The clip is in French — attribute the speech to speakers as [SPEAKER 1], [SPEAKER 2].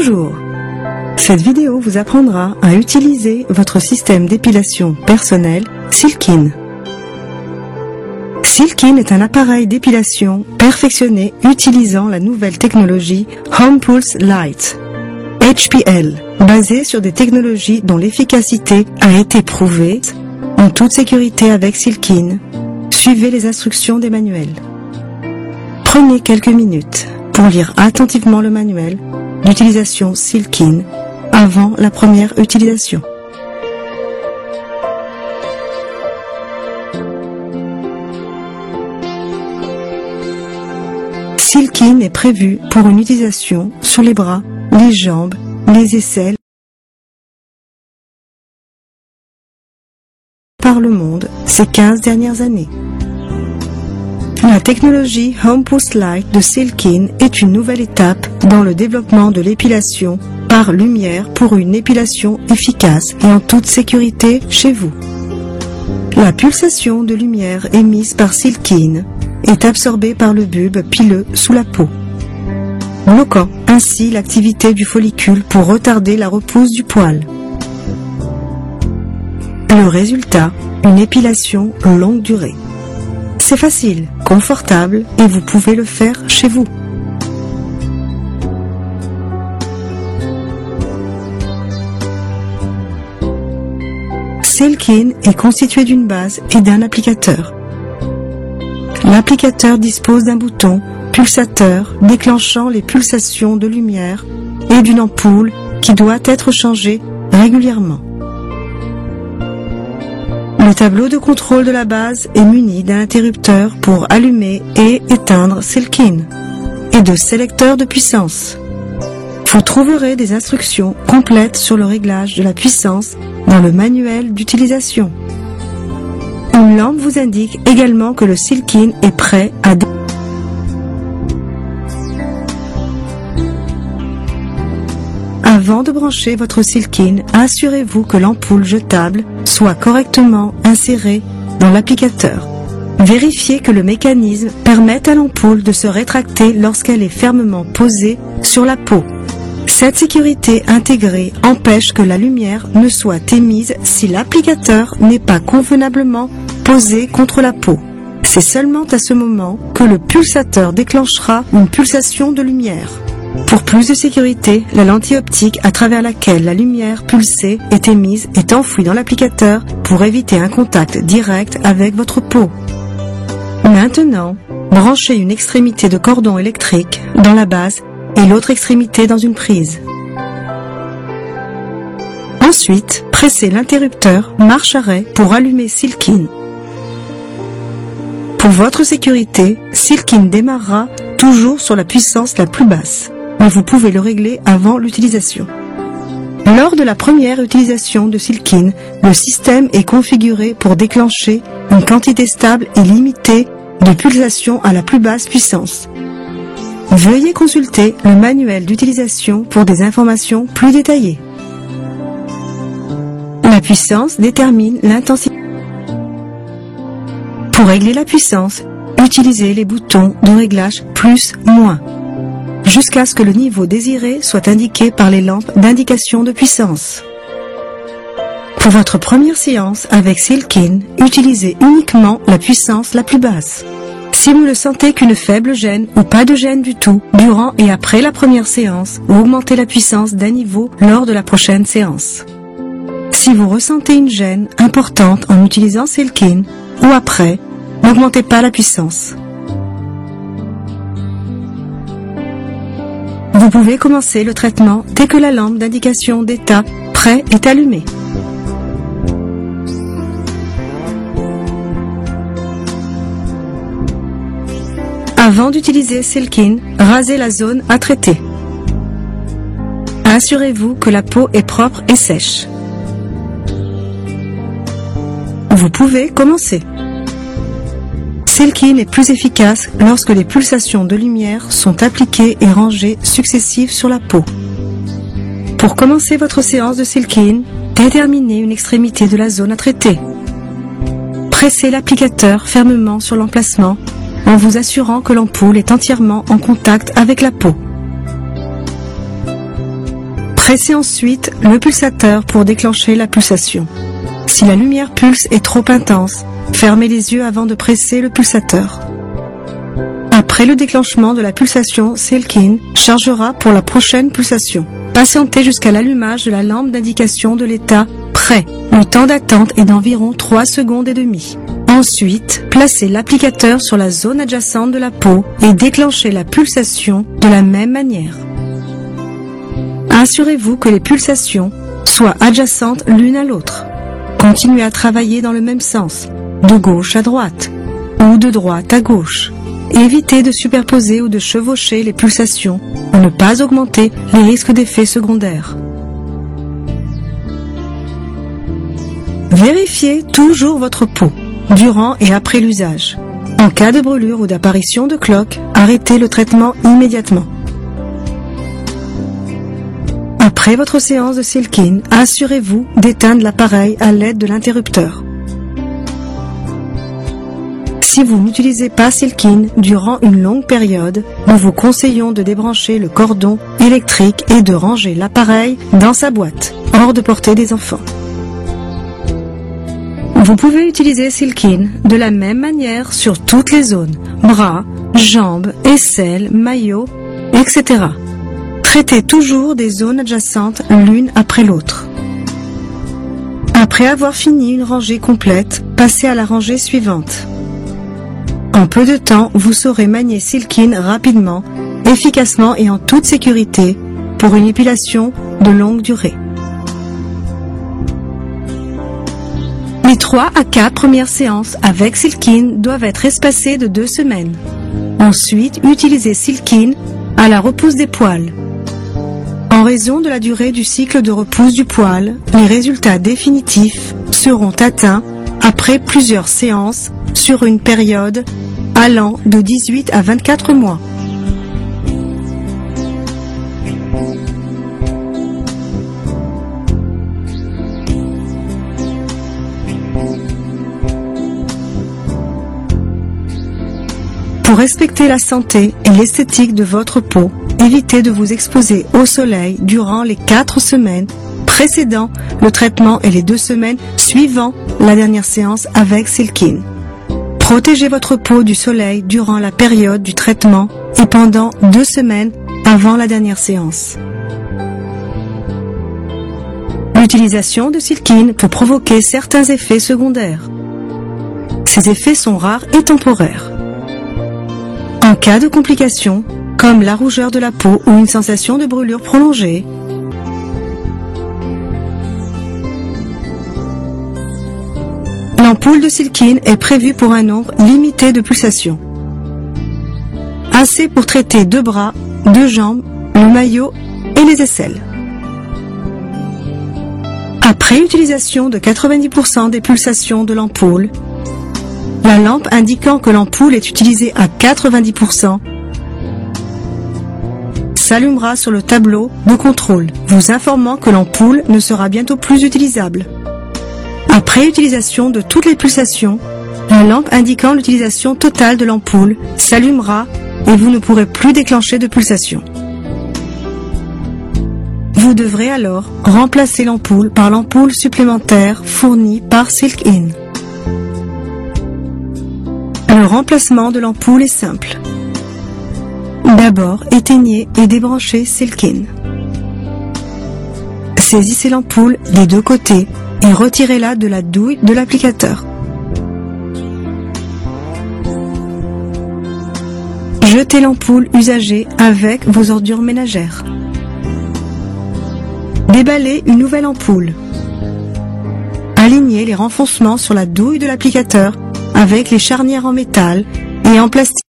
[SPEAKER 1] Bonjour! Cette vidéo vous apprendra à utiliser votre système d'épilation personnel Silkin. Silkin est un appareil d'épilation perfectionné utilisant la nouvelle technologie Home Pulse Light, HPL, basée sur des technologies dont l'efficacité a été prouvée en toute sécurité avec Silkin. Suivez les instructions des manuels. Prenez quelques minutes pour lire attentivement le manuel d'utilisation Silkin avant la première utilisation. Silkin est prévu pour une utilisation sur les bras, les jambes, les aisselles par le monde ces 15 dernières années. La technologie Home Pulse Light de Silkin est une nouvelle étape dans le développement de l'épilation par lumière pour une épilation efficace et en toute sécurité chez vous. La pulsation de lumière émise par Silkin est absorbée par le bulbe pileux sous la peau, bloquant ainsi l'activité du follicule pour retarder la repousse du poil. Le résultat, une épilation longue durée. C'est facile, confortable et vous pouvez le faire chez vous. Silkin est constitué d'une base et d'un applicateur. L'applicateur dispose d'un bouton pulsateur déclenchant les pulsations de lumière et d'une ampoule qui doit être changée régulièrement. Le tableau de contrôle de la base est muni d'un interrupteur pour allumer et éteindre Silkin et de sélecteurs de puissance. Vous trouverez des instructions complètes sur le réglage de la puissance dans le manuel d'utilisation. Une lampe vous indique également que le Silkin est prêt à Avant de brancher votre Silkin, assurez-vous que l'ampoule jetable soit correctement insérée dans l'applicateur. Vérifiez que le mécanisme permette à l'ampoule de se rétracter lorsqu'elle est fermement posée sur la peau. Cette sécurité intégrée empêche que la lumière ne soit émise si l'applicateur n'est pas convenablement posé contre la peau. C'est seulement à ce moment que le pulsateur déclenchera une pulsation de lumière. Pour plus de sécurité, la lentille optique à travers laquelle la lumière pulsée est émise est enfouie dans l'applicateur pour éviter un contact direct avec votre peau. Maintenant, branchez une extrémité de cordon électrique dans la base et l'autre extrémité dans une prise. Ensuite, pressez l'interrupteur marche-arrêt pour allumer Silkin. Pour votre sécurité, Silkin démarrera toujours sur la puissance la plus basse, mais vous pouvez le régler avant l'utilisation. Lors de la première utilisation de Silkin, le système est configuré pour déclencher une quantité stable et limitée de pulsations à la plus basse puissance. Veuillez consulter le manuel d'utilisation pour des informations plus détaillées. La puissance détermine l'intensité. Pour régler la puissance, utilisez les boutons de réglage plus/moins, jusqu'à ce que le niveau désiré soit indiqué par les lampes d'indication de puissance. Pour votre première séance avec Silkin, utilisez uniquement la puissance la plus basse. Si vous ne sentez qu'une faible gêne ou pas de gêne du tout durant et après la première séance, augmentez la puissance d'un niveau lors de la prochaine séance. Si vous ressentez une gêne importante en utilisant Silkin ou après, n'augmentez pas la puissance. Vous pouvez commencer le traitement dès que la lampe d'indication d'état prêt est allumée. Avant d'utiliser Silkin, rasez la zone à traiter. Assurez-vous que la peau est propre et sèche. Vous pouvez commencer. Silkin est plus efficace lorsque les pulsations de lumière sont appliquées et rangées successives sur la peau. Pour commencer votre séance de Silkin, déterminez une extrémité de la zone à traiter. Pressez l'applicateur fermement sur l'emplacement en vous assurant que l'ampoule est entièrement en contact avec la peau. Pressez ensuite le pulsateur pour déclencher la pulsation. Si la lumière pulse est trop intense, fermez les yeux avant de presser le pulsateur. Après le déclenchement de la pulsation, Silk-In chargera pour la prochaine pulsation. Patientez jusqu'à l'allumage de la lampe d'indication de l'état prêt. Le temps d'attente est d'environ 3 secondes et demie. Ensuite, placez l'applicateur sur la zone adjacente de la peau et déclenchez la pulsation de la même manière. Assurez-vous que les pulsations soient adjacentes l'une à l'autre. Continuez à travailler dans le même sens, de gauche à droite ou de droite à gauche. Évitez de superposer ou de chevaucher les pulsations pour ne pas augmenter les risques d'effets secondaires. Vérifiez toujours votre peau, durant et après l'usage. En cas de brûlure ou d'apparition de cloques, arrêtez le traitement immédiatement. Après votre séance de Silk-In, assurez-vous d'éteindre l'appareil à l'aide de l'interrupteur. Si vous n'utilisez pas Silk-In durant une longue période, nous vous conseillons de débrancher le cordon électrique et de ranger l'appareil dans sa boîte, hors de portée des enfants. Vous pouvez utiliser Silk-In de la même manière sur toutes les zones, bras, jambes, aisselles, maillots, etc. Traitez toujours des zones adjacentes l'une après l'autre. Après avoir fini une rangée complète, passez à la rangée suivante. En peu de temps, vous saurez manier Silk-In rapidement, efficacement et en toute sécurité pour une épilation de longue durée. Les 3 à 4 premières séances avec Silk-In doivent être espacées de 2 semaines. Ensuite, utilisez Silk-In à la repousse des poils. En raison de la durée du cycle de repousse du poil, les résultats définitifs seront atteints après plusieurs séances sur une période allant de 18 à 24 mois. Pour respecter la santé et l'esthétique de votre peau, évitez de vous exposer au soleil durant les 4 semaines précédant le traitement et les 2 semaines suivant la dernière séance avec Silk-In. Protégez votre peau du soleil durant la période du traitement et pendant 2 semaines avant la dernière séance. L'utilisation de Silk-In peut provoquer certains effets secondaires. Ces effets sont rares et temporaires. En cas de complications, comme la rougeur de la peau ou une sensation de brûlure prolongée, l'ampoule de Silk-In est prévue pour un nombre limité de pulsations. Assez pour traiter 2 bras, 2 jambes, le maillot et les aisselles. Après utilisation de 90% des pulsations de l'ampoule, la lampe indiquant que l'ampoule est utilisée à 90% s'allumera sur le tableau de contrôle, vous informant que l'ampoule ne sera bientôt plus utilisable. Après utilisation de toutes les pulsations, la lampe indiquant l'utilisation totale de l'ampoule s'allumera et vous ne pourrez plus déclencher de pulsation. Vous devrez alors remplacer l'ampoule par l'ampoule supplémentaire fournie par Silk-In. Le remplacement de l'ampoule est simple. D'abord, éteignez et débranchez Silk-In. Saisissez l'ampoule des 2 côtés et retirez-la de la douille de l'applicateur. Jetez l'ampoule usagée avec vos ordures ménagères. Déballez une nouvelle ampoule. Alignez les renfoncements sur la douille de l'applicateur avec les charnières en métal et en plastique.